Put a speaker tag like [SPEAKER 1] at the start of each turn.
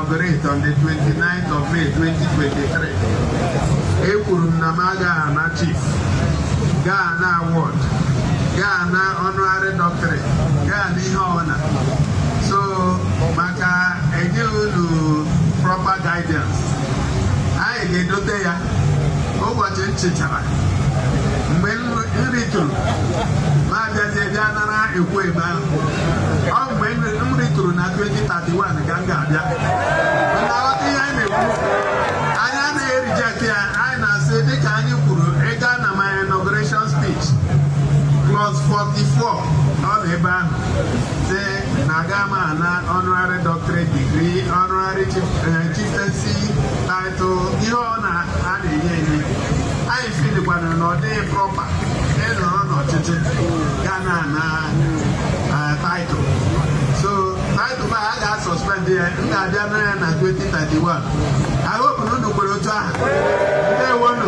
[SPEAKER 1] inaugurate on the 29th of May 2023. Ekwuru na maga na chief, ga na award, ga na honorary doctorate, ga na ihe ọna. So maka enye unu proper guidance. Anyị ga-edote ya ụbọchị nchichara. Mgbe nri tụrụ, ma bịazie bịa nara ekwe ebe ahụ. Ọ mgbe nri tụrụ na 2031 ka m ga-abịa. Mana ọtụ ihe anyị na-ekwu, anyị anaghị reject ya, anyị na-asị dịka anyị kwuru ịga na my inauguration speech clause 44 ọ nọ ebe ahụ sị na aga m ana honorary doctorate degree, honorary chieftaincy title, ihe ọ na-enye enye. Anyị filikwana na ọ dịghị proper ịnọrọ n'ọchịchị ga na title. So title a ga-suspend ya, m ga-abịa na ya na 2031. I hope na unu kwere otu ahụ. Ndewonu.